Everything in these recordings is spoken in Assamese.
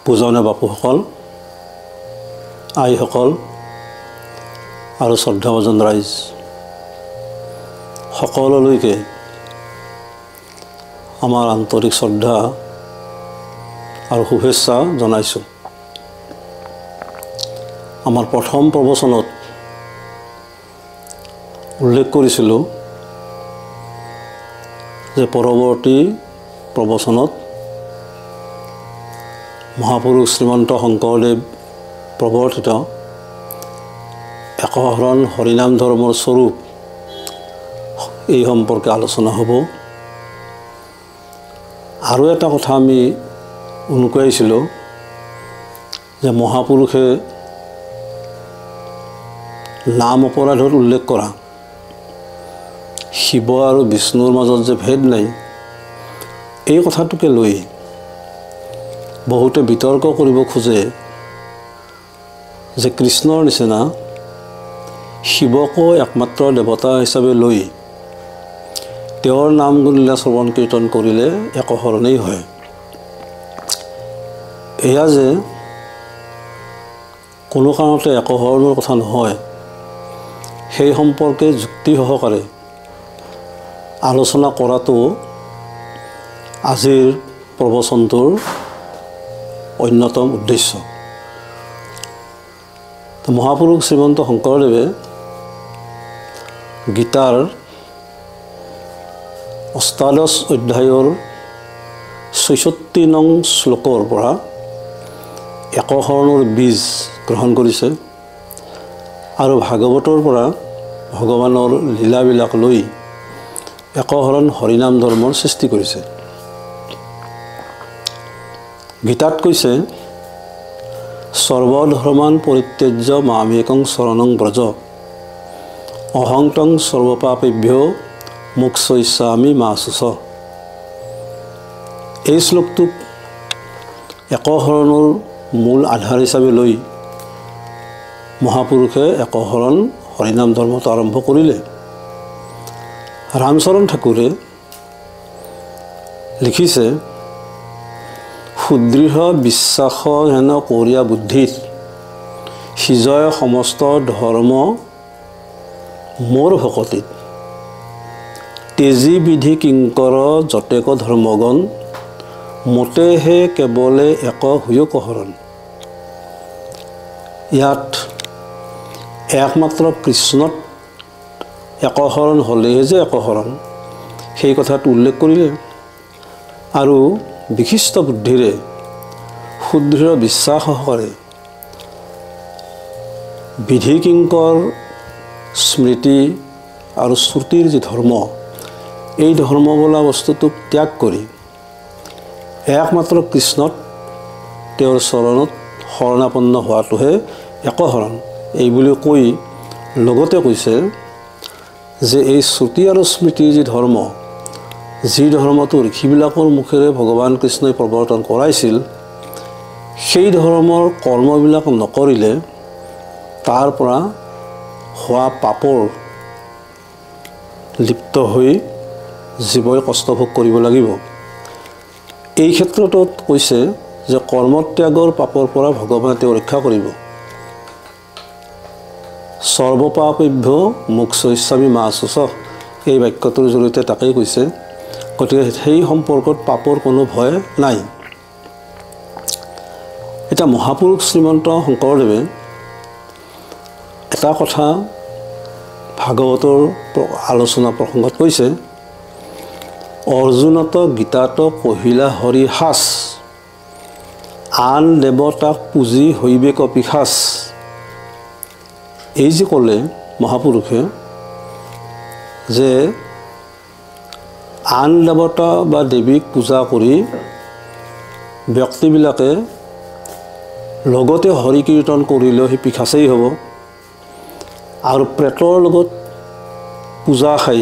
পূজনীয় বাপুসকল, আইসকল আৰু শ্ৰদ্ধাভাজন ৰাইজ সকলোলৈকে আমাৰ আন্তৰিক শ্ৰদ্ধা আৰু শুভেচ্ছা জনাইছোঁ। আমাৰ প্ৰথম প্ৰবচনত উল্লেখ কৰিছিলোঁ যে পৰৱৰ্তী প্ৰবচনত মহাপুৰুষ শ্ৰীমন্ত শংকৰদেৱ প্ৰৱৰ্তিত একশৰণ হৰিনাম ধৰ্মৰ স্বৰূপ এই সম্পৰ্কে আলোচনা হ'ব। আৰু এটা কথা আমি উনুকুৱাইছিলোঁ যে মহাপুৰুষে নাম অপৰাধত উল্লেখ কৰা শিৱ আৰু বিষ্ণুৰ মাজত যে ভেদ নাই, এই কথাটোকে লৈ বহুতে বিতৰ্ক কৰিব খোজে যে কৃষ্ণৰ নিচিনা শিৱকো একমাত্ৰ দেৱতা হিচাপে লৈ তেওঁৰ নাম গুণলীলা শ্ৰৱণ কীৰ্তন কৰিলে একশৰণেই হয়। এয়া যে কোনো কাৰণতে একশৰণৰ কথা নহয়, সেই সম্পৰ্কে যুক্তি সহকাৰে আলোচনা কৰাটো আজিৰ প্ৰবচনটোৰ অন্যতম উদ্দেশ্য। মহাপুৰুষ শ্ৰীমন্ত শংকৰদেৱে গীতাৰ অষ্টাদশ অধ্যায়ৰ ৬৬ নং শ্লোকৰ পৰা একশৰণৰ বীজ গ্ৰহণ কৰিছে আৰু ভাগৱতৰ পৰা ভগৱানৰ লীলাবিলাক লৈ একশৰণ হৰিনাম ধৰ্মৰ সৃষ্টি কৰিছে। গীতাত কৈছে, সৰ্বধৰ্মান পৰিত্যজ্য মামেকং শৰণং ব্ৰজ অহং তং সৰ্বপাপেভ্যো মোক্ষয়িষ্যামি মা শুচ। এই শ্লোকটোক একশৰণৰ মূল আধাৰ হিচাপে লৈ মহাপুৰুষে একশৰণ হৰিনাম ধৰ্মটো আৰম্ভ কৰিলে। ৰামচৰণ ঠাকুৰে লিখিছে, সুদৃঢ় বিশ্বাস হেন কৰিয়া বুদ্ধিত সিজয় সমস্ত ধৰ্ম মোৰ ভকতিত তেজী বিধি কিংকৰ যতেক ধৰ্মগণ মতেহে কেৱলে এক হুয়ক হৰণ। ইয়াত একমাত্ৰ কৃষ্ণত একশৰণ হ'লেহে যে একশৰণ, সেই কথাটো উল্লেখ কৰিলে আৰু বিশিষ্ট বুদ্ধিৰে সুদৃঢ় বিশ্বাস সহকাৰে বিধি কিংকৰ স্মৃতি আৰু শ্ৰুতিৰ যি ধৰ্ম, এই ধৰ্ম বোলা বস্তুটোক ত্যাগ কৰি একমাত্ৰ কৃষ্ণত তেওঁৰ চৰণত শৰণাপন্ন হোৱাটোহে একশৰণ। এই বুলি কৈ লগতে কৈছে যে এই শ্ৰুতি আৰু স্মৃতিৰ যি ধৰ্ম, যি ধৰ্মটো ঋষিবিলাকৰ মুখেৰে ভগৱান কৃষ্ণই প্ৰৱৰ্তন কৰাইছিল, সেই ধৰ্মৰ কৰ্মবিলাক নকৰিলে তাৰ পৰা হোৱা পাপৰ লিপ্ত হৈ জীৱই কষ্ট ভোগ কৰিব লাগিব। এই ক্ষেত্ৰটোত কৈছে যে কৰ্মত্যাগৰ পাপৰ পৰা ভগৱানে তেওঁ ৰক্ষা কৰিব। সৰ্বপাপেভ্য মোক্ষয়িষ্যামি মা শুচ, এই বাক্যটোৰ জৰিয়তে তাকেই কৈছে। গতিকে সেই সম্পৰ্কত পাপৰ কোনো ভয় নাই। এতিয়া মহাপুৰুষ শ্ৰীমন্ত শংকৰদেৱে এটা কথা ভাগৱতৰ আলোচনা প্ৰসংগত কৈছে, অৰ্জুনত গীতাত কহিলা হৰি সাচ আন দেৱতাক পুজি হৈবে কপিসাচ। এই যে ক'লে মহাপুৰুষে যে আন দেৱতা বা দেৱীক পূজা কৰি ব্যক্তিবিলাকে লগতে হৰি কীৰ্তন কৰিলেও সেই পিখাচেই হ'ব, আৰু প্ৰেতৰ লগত পূজা খাই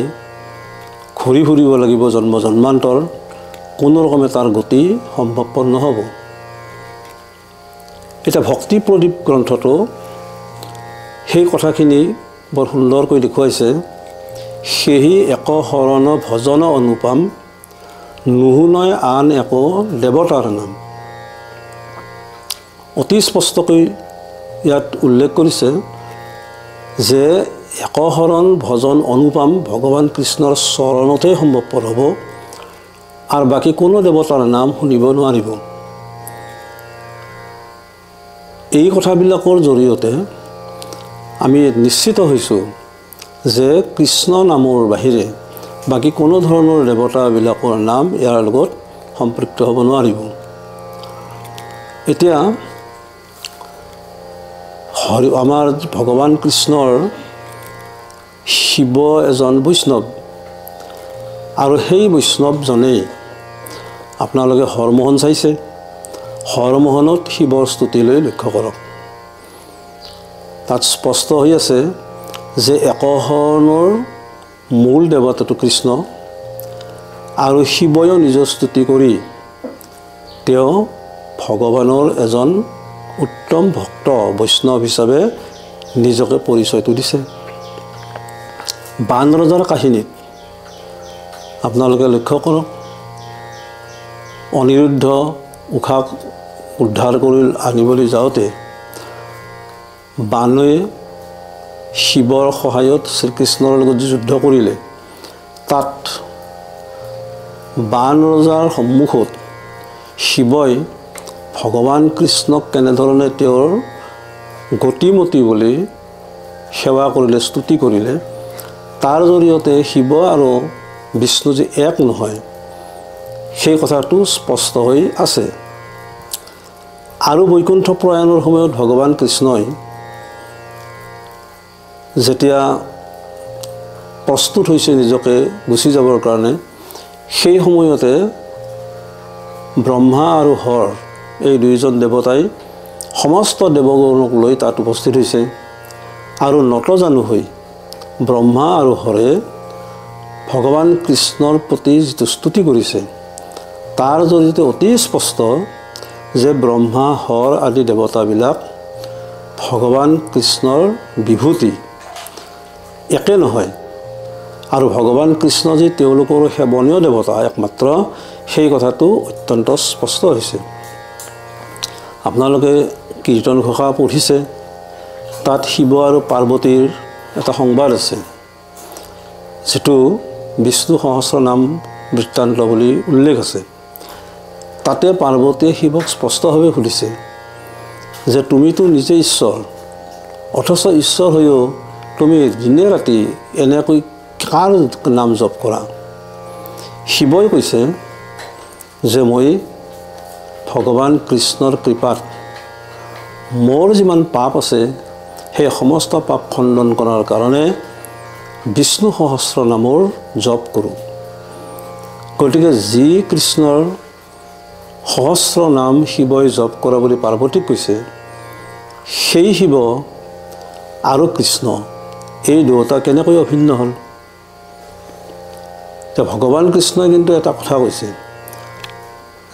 ঘূৰি ফুৰিব লাগিব জন্ম জন্মান্তৰ, কোনো ৰকমে তাৰ গতি সম্ভৱপৰ নহ'ব। এতিয়া ভক্তি প্ৰদীপ গ্ৰন্থটো সেই কথাখিনি বৰ সুন্দৰকৈ দেখুৱাইছে। সেহি এক শৰণ ভজন অনুপম নুশুনয় আন একো দেৱতাৰ নাম। অতি স্পষ্টকৈ ইয়াত উল্লেখ কৰিছে যে একশৰণ ভজন অনুপম ভগৱান কৃষ্ণৰ চৰণতেই সম্ভৱপৰ হ'ব আৰু বাকী কোনো দেৱতাৰ নাম শুনিব নোৱাৰিব। এই কথাবিলাকৰ জৰিয়তে আমি নিশ্চিত হৈছোঁ যে কৃষ্ণ নামৰ বাহিৰে বাকী কোনো ধৰণৰ দেৱতাবিলাকৰ নাম ইয়াৰ লগত সম্পৃক্ত হ'ব নোৱাৰিব। এতিয়া আমাৰ ভগৱান কৃষ্ণৰ শিৱ এজন বৈষ্ণৱ আৰু সেই বৈষ্ণৱজনেই আপোনালোকে হৰমোহন চাইছে, হৰমোহনত শিৱৰ স্তুতিলৈ লক্ষ্য কৰক। তাত স্পষ্ট হৈ আছে যে একশৰণৰ মূল দেৱতাটো কৃষ্ণ আৰু শিৱয়ো নিজৰ স্তুতি কৰি তেওঁ ভগৱানৰ এজন উত্তম ভক্ত বৈষ্ণৱ হিচাপে নিজকে পৰিচয়টো দিছে। বান ৰজাৰ কাহিনীত আপোনালোকে লক্ষ্য কৰক, অনিৰুদ্ধ উষাক উদ্ধাৰ কৰি আনিবলৈ যাওঁতে বানৈ শিৱৰ সহায়ত শ্ৰীকৃষ্ণৰ লগত যুদ্ধ কৰিলে, তাত বান ৰজাৰ সন্মুখত শিৱই ভগৱান কৃষ্ণক কেনেধৰণে তেওঁৰ গতিমতী বুলি সেৱা কৰিলে, স্তুতি কৰিলে, তাৰ জৰিয়তে শিৱ আৰু বিষ্ণু যে এক নহয় সেই কথাটো স্পষ্ট হৈ আছে। আৰু বৈকুণ্ঠ প্ৰয়াণৰ সময়ত ভগৱান কৃষ্ণই যেতিয়া প্ৰস্তুত হৈছে নিজকে গুচি যাবৰ কাৰণে, সেই সময়তে ব্ৰহ্মা আৰু হৰ এই দুইজন দেৱতাই সমস্ত দেৱগণক লৈ তাত উপস্থিত হৈছে আৰু নতজানু হৈ ব্ৰহ্মা আৰু হৰে ভগৱান কৃষ্ণৰ প্ৰতি যিটো স্তুতি কৰিছে তাৰ জৰিয়তে অতি স্পষ্ট যে ব্ৰহ্মা হৰ আদি দেৱতাবিলাক ভগৱান কৃষ্ণৰ বিভূতি একে নহয় আৰু ভগৱান কৃষ্ণ যে তেওঁলোকৰ সেৱনীয় দেৱতা একমাত্ৰ, সেই কথাটো অত্যন্ত স্পষ্ট হৈছে। আপোনালোকে কীৰ্তন ঘোষা পঢ়িছে, তাত শিৱ আৰু পাৰ্বতীৰ এটা সংবাদ আছে যিটো বিষ্ণু সহস্ৰনাম বৃত্তান্ত বুলি উল্লেখ আছে। তাতে পাৰ্বতীয়ে শিৱক স্পষ্টভাৱে সুধিছে যে তুমিতো নিজে ঈশ্বৰ, অথচ ঈশ্বৰ হৈও তুমি দিনে ৰাতি এনেকৈ কাৰ নাম জপ কৰা? শিৱই কৈছে যে মই ভগৱান কৃষ্ণৰ কৃপাত মোৰ যিমান পাপ আছে সেই সমস্ত পাপ খণ্ডন কৰাৰ কাৰণে বিষ্ণু সহস্ৰ নামৰ জপ কৰোঁ। গতিকে যি কৃষ্ণৰ সহস্ৰ নাম শিৱই জপ কৰা বুলি পাৰ্বতীক কৈছে, সেই শিৱ আৰু কৃষ্ণ এই দুয়োটা কেনেকৈ অভিন্ন হ'ল? এতিয়া ভগৱান কৃষ্ণই কিন্তু এটা কথা কৈছে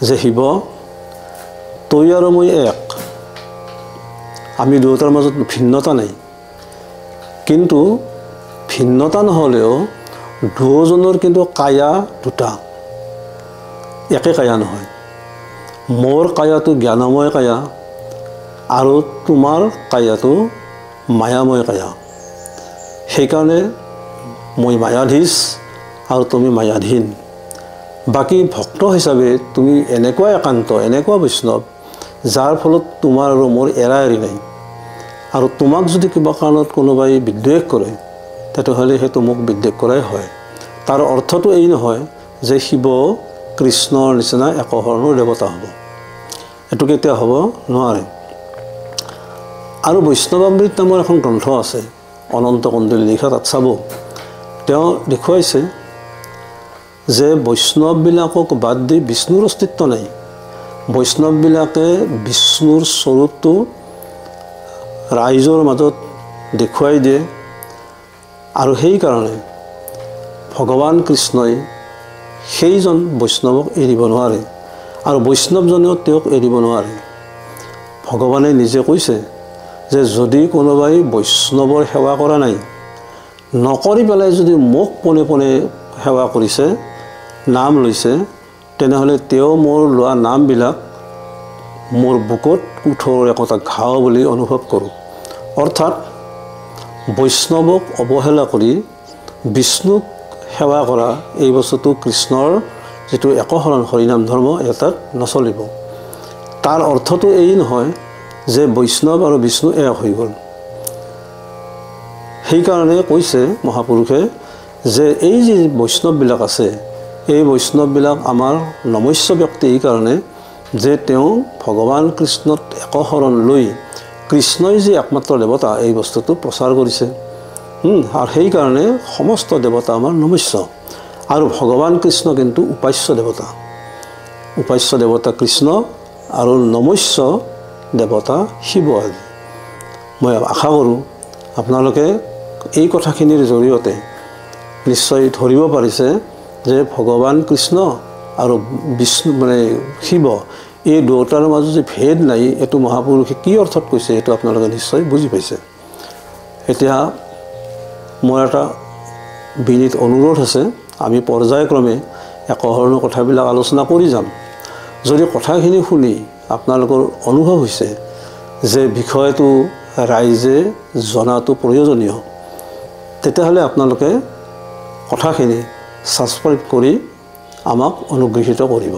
যে শিৱ তই আৰু মই এক, আমি দুয়োটাৰ মাজত ভিন্নতা নাই, কিন্তু ভিন্নতা নহ'লেও দুয়োজনৰ কিন্তু কায়া দুটা, একে কায়া নহয়। মোৰ কায়াটো জ্ঞানময় কায়া আৰু তোমাৰ কায়াটো মায়াময় কায়া। সেইকাৰণে মই মায়াধীশ আৰু তুমি মায়াধীন। বাকী ভক্ত হিচাপে তুমি এনেকুৱা একান্ত, এনেকুৱা বৈষ্ণৱ যাৰ ফলত তোমাৰ আৰু মোৰ এৰা এৰি নাই। আৰু তোমাক যদি কিবা কাৰণত কোনোবাই বিদ্বেষ কৰে তেতিয়াহ'লে সেইটো মোক বিদ্বেষ কৰাই হয়। তাৰ অৰ্থটো এই নহয় যে শিৱ কৃষ্ণৰ নিচিনা একশৰণৰ দেৱতা হ'ব, এইটো কেতিয়া হ'ব নোৱাৰে। আৰু বৈষ্ণৱামৃত নামৰ এখন গ্ৰন্থ আছে, অনন্ত কণ্ডলী লিখা, তাত চাব তেওঁ দেখুৱাইছে যে বৈষ্ণৱবিলাকক বাদ দি বিষ্ণুৰ অস্তিত্ব নাই। বৈষ্ণৱবিলাকে বিষ্ণুৰ স্বৰূপটো ৰাইজৰ মাজত দেখুৱাই দিয়ে আৰু সেইকাৰণে ভগৱান কৃষ্ণই সেইজন বৈষ্ণৱক এৰিব নোৱাৰে আৰু বৈষ্ণৱজনেও তেওঁক এৰিব নোৱাৰে। ভগৱানে নিজে কৈছে যে যদি কোনোবাই বৈষ্ণৱৰ সেৱা কৰা নাই, নকৰি পেলাই যদি মোক পোনে পোনে সেৱা কৰিছে, নাম লৈছে, তেনেহ'লে তেওঁ মোৰ লোৱা নামবিলাক মোৰ বুকুত কোঠৰ একোটা ঘাও বুলি অনুভৱ কৰোঁ। অৰ্থাৎ বৈষ্ণৱক অৱহেলা কৰি বিষ্ণুক সেৱা কৰা এই বস্তুটো কৃষ্ণৰ যিটো একশৰণ হৰিনাম ধৰ্ম এটাত নচলিব। তাৰ অৰ্থটো এই নহয় যে বৈষ্ণৱ আৰু বিষ্ণু এক হৈ গ'ল। সেইকাৰণে কৈছে মহাপুৰুষে যে এই যি বৈষ্ণৱবিলাক আছে, এই বৈষ্ণৱবিলাক আমাৰ নমস্য ব্যক্তি এই কাৰণে যে তেওঁ ভগৱান কৃষ্ণত একশৰণ লৈ কৃষ্ণই যি একমাত্ৰ দেৱতা এই বস্তুটো প্ৰচাৰ কৰিছে। আৰু সেইকাৰণে সমস্ত দেৱতা আমাৰ নমস্য। আৰু ভগৱান কৃষ্ণ কিন্তু উপাস্য দেৱতা। উপাস্য দেৱতা কৃষ্ণ আৰু নমস্য দেৱতা শিৱ আদি। মই আশা কৰোঁ আপোনালোকে এই কথাখিনিৰ জৰিয়তে নিশ্চয় ধৰিব পাৰিছে যে ভগৱান কৃষ্ণ আৰু বিষ্ণু শিৱ এই দুয়োটাৰ মাজত যে ভেদ নাই, এইটো মহাপুৰুষে কি অৰ্থত কৈছে এইটো আপোনালোকে নিশ্চয় বুজি পাইছে। এতিয়া মোৰ এটা বিনীত অনুৰোধ আছে, আমি পৰ্যায়ক্ৰমে একশৰণৰ কথাবিলাক আলোচনা কৰি যাম। যদি কথাখিনি শুনি আপোনালোকৰ অনুভৱ হৈছে যে বিষয়টো ৰাইজে জনাটো প্ৰয়োজনীয়, তেতিয়াহ'লে আপোনালোকে কথাখিনি ছাবস্ক্ৰাইব কৰি আমাক অনুগৃহীত কৰিব।